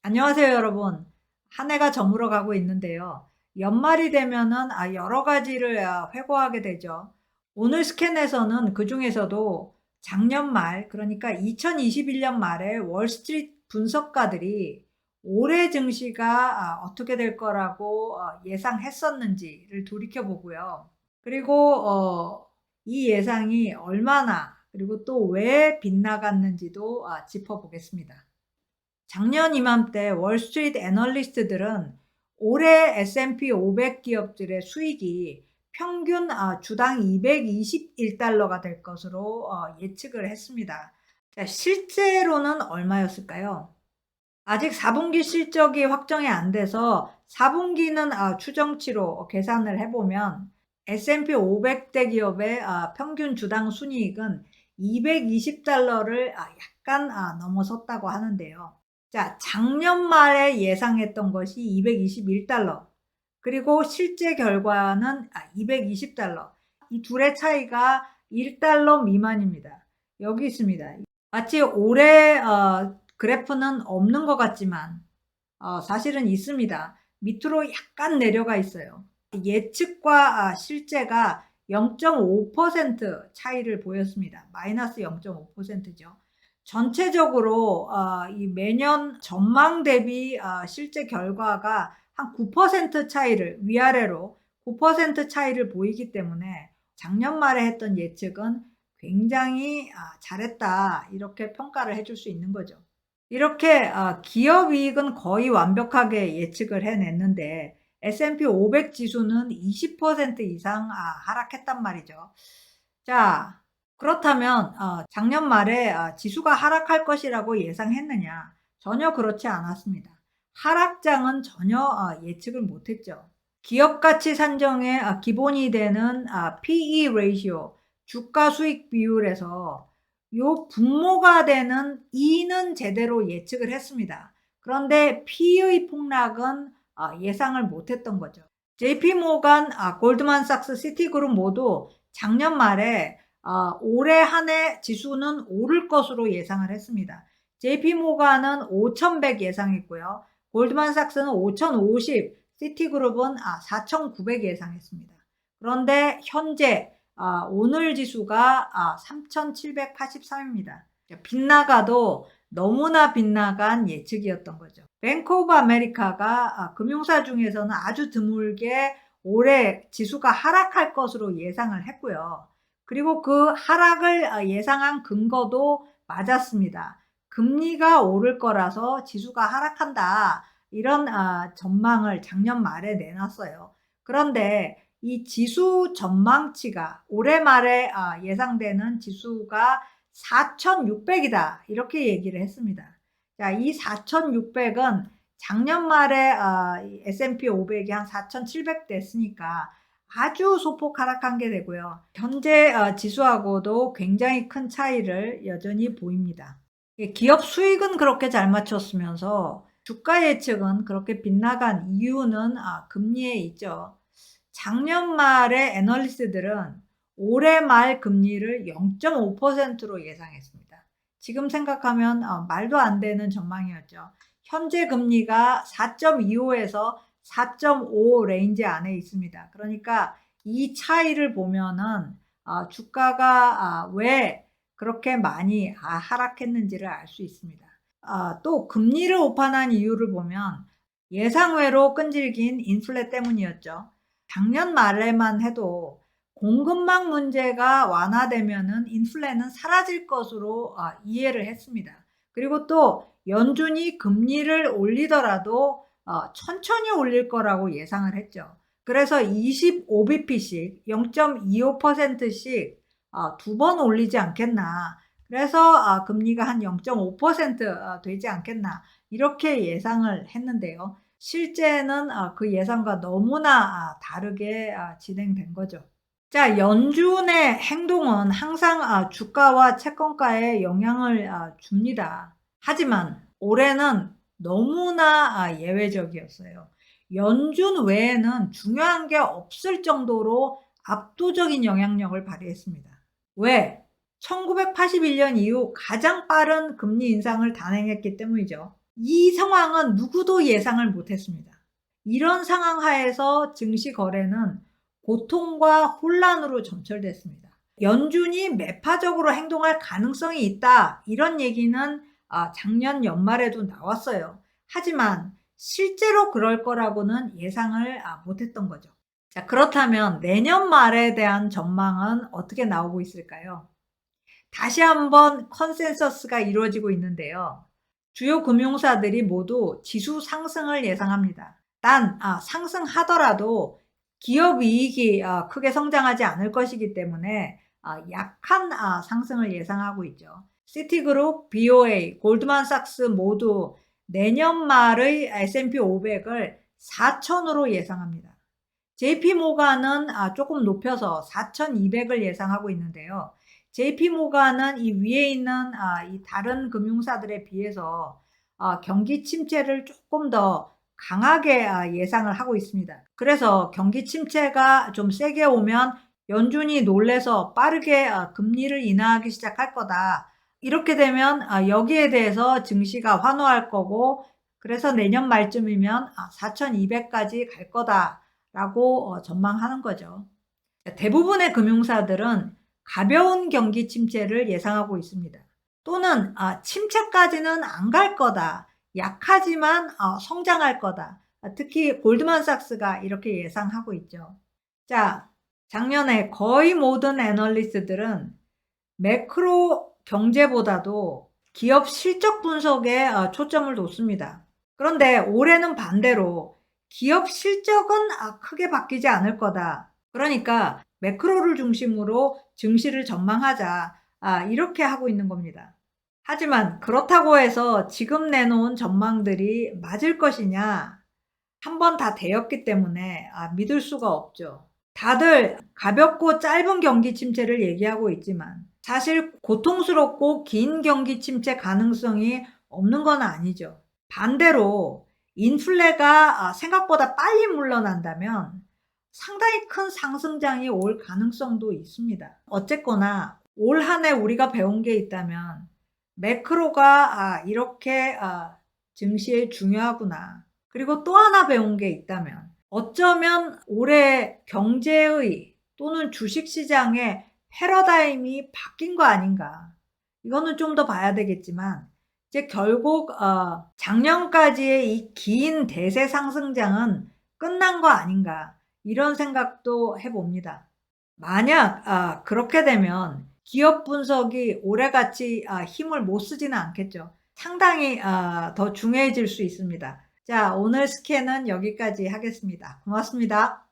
안녕하세요, 여러분. 한 해가 저물어 가고 있는데요. 연말이 되면은 여러 가지를 회고하게 되죠. 오늘 스캔에서는 그중에서도 작년 말, 그러니까 2021년 말에 월스트리트 분석가들이 올해 증시가 어떻게 될 거라고 예상했었는지를 돌이켜 보고요. 그리고 이 예상이 얼마나, 그리고 또 왜 빗나갔는지도 짚어보겠습니다. 작년 이맘때 월스트리트 애널리스트들은 올해 S&P 500 기업들의 수익이 평균 주당 221달러가 될 것으로 예측을 했습니다. 자, 실제로는 얼마였을까요? 아직 4분기 실적이 확정이 안 돼서 4분기는 추정치로 계산을 해보면 S&P 500대 기업의 평균 주당 순이익은 220달러를 약간 넘어섰다고 하는데요. 자, 작년 말에 예상했던 것이 221달러, 그리고 실제 결과는 220달러. 이 둘의 차이가 1달러 미만입니다. 여기 있습니다. 마치 올해 그래프는 없는 것 같지만 사실은 있습니다. 밑으로 약간 내려가 있어요. 예측과 실제가 0.5% 차이를 보였습니다. 마이너스 0.5%죠. 전체적으로 이 매년 전망 대비 실제 결과가 한 9% 차이를 위아래로 9% 차이를 보이기 때문에 작년 말에 했던 예측은 굉장히 잘했다, 이렇게 평가를 해줄 수 있는 거죠. 이렇게 기업 이익은 거의 완벽하게 예측을 해냈는데 S&P 500 지수는 20% 이상 하락했단 말이죠. 자, 그렇다면 작년 말에 지수가 하락할 것이라고 예상했느냐? 전혀 그렇지 않았습니다. 하락장은 전혀 예측을 못했죠. 기업 가치 산정의 기본이 되는 PE 레이시오, 주가 수익 비율에서 요 분모가 되는 E는 제대로 예측을 했습니다. 그런데 P의 폭락은 예상을 못했던 거죠. JP모간, 골드만삭스, 시티그룹 모두 작년 말에 올해 한 해 지수는 오를 것으로 예상을 했습니다. JP모간은 5,100 예상했고요. 골드만삭스는 5,050, 시티그룹은 4,900 예상했습니다. 그런데 현재 오늘 지수가 3,783입니다. 빗나가도 너무나 빗나간 예측이었던 거죠. 뱅크 오브 아메리카가 금융사 중에서는 아주 드물게 올해 지수가 하락할 것으로 예상을 했고요. 그리고 그 하락을 예상한 근거도 맞았습니다. 금리가 오를 거라서 지수가 하락한다, 이런 전망을 작년 말에 내놨어요. 그런데 이 지수 전망치가 올해 말에 예상되는 지수가 4,600이다, 이렇게 얘기를 했습니다. 자, 이 4,600은 작년 말에 S&P 500이 한 4,700 됐으니까 아주 소폭 하락한 게 되고요. 현재 지수하고도 굉장히 큰 차이를 여전히 보입니다. 기업 수익은 그렇게 잘 맞췄으면서 주가 예측은 그렇게 빗나간 이유는 금리에 있죠. 작년 말에 애널리스트들은 올해 말 금리를 0.5%로 예상했습니다. 지금 생각하면 말도 안 되는 전망이었죠. 현재 금리가 4.25에서 4.5 레인지 안에 있습니다. 그러니까 이 차이를 보면은 주가가 왜 그렇게 많이 하락했는지를 알 수 있습니다. 또 금리를 오판한 이유를 보면 예상외로 끈질긴 인플레 때문이었죠. 작년 말에만 해도 공급망 문제가 완화되면은 인플레는 사라질 것으로 이해를 했습니다. 그리고 또 연준이 금리를 올리더라도 천천히 올릴 거라고 예상을 했죠. 그래서 25bp씩 0.25%씩 두 번 올리지 않겠나. 그래서 금리가 한 0.5% 되지 않겠나, 이렇게 예상을 했는데요. 실제는 그 예상과 너무나 다르게 진행된 거죠. 자, 연준의 행동은 항상 주가와 채권가에 영향을 줍니다. 하지만 올해는 너무나 예외적이었어요. 연준 외에는 중요한 게 없을 정도로 압도적인 영향력을 발휘했습니다. 왜? 1981년 이후 가장 빠른 금리 인상을 단행했기 때문이죠. 이 상황은 누구도 예상을 못했습니다. 이런 상황 하에서 증시 거래는 고통과 혼란으로 점철됐습니다. 연준이 매파적으로 행동할 가능성이 있다, 이런 얘기는 작년 연말에도 나왔어요. 하지만 실제로 그럴 거라고는 예상을 못했던 거죠. 자, 그렇다면 내년 말에 대한 전망은 어떻게 나오고 있을까요? 다시 한번 컨센서스가 이루어지고 있는데요. 주요 금융사들이 모두 지수 상승을 예상합니다. 단 상승하더라도 기업 이익이 크게 성장하지 않을 것이기 때문에 약한 상승을 예상하고 있죠. 시티그룹, BOA, 골드만삭스 모두 내년 말의 S&P 500을 4,000으로 예상합니다. JP모간은 조금 높여서 4,200을 예상하고 있는데요. JP모간은 이 위에 있는 이 다른 금융사들에 비해서 경기 침체를 조금 더 강하게 예상을 하고 있습니다. 그래서 경기 침체가 좀 세게 오면 연준이 놀래서 빠르게 금리를 인하하기 시작할 거다. 이렇게 되면 여기에 대해서 증시가 환호할 거고, 그래서 내년 말쯤이면 4,200까지 갈 거다라고 전망하는 거죠. 대부분의 금융사들은 가벼운 경기 침체를 예상하고 있습니다. 또는 침체까지는 안 갈 거다. 약하지만 성장할 거다. 특히 골드만삭스가 이렇게 예상하고 있죠. 자, 작년에 거의 모든 애널리스트들은 매크로 경제보다도 기업 실적 분석에 초점을 뒀습니다. 그런데 올해는 반대로 기업 실적은 크게 바뀌지 않을 거다. 그러니까 매크로를 중심으로 증시를 전망하자, 이렇게 하고 있는 겁니다. 하지만 그렇다고 해서 지금 내놓은 전망들이 맞을 것이냐? 한번 다 되었기 때문에 믿을 수가 없죠. 다들 가볍고 짧은 경기 침체를 얘기하고 있지만 사실 고통스럽고 긴 경기 침체 가능성이 없는 건 아니죠. 반대로 인플레가 생각보다 빨리 물러난다면 상당히 큰 상승장이 올 가능성도 있습니다. 어쨌거나 올 한 해 우리가 배운 게 있다면 매크로가 이렇게 증시에 중요하구나. 그리고 또 하나 배운 게 있다면 어쩌면 올해 경제의 또는 주식시장의 패러다임이 바뀐 거 아닌가. 이거는 좀 더 봐야 되겠지만 이제 결국 작년까지의 이 긴 대세 상승장은 끝난 거 아닌가, 이런 생각도 해봅니다. 만약 그렇게 되면 기업 분석이 올해같이 힘을 못 쓰지는 않겠죠. 상당히 더 중요해질 수 있습니다. 자, 오늘 스캔은 여기까지 하겠습니다. 고맙습니다.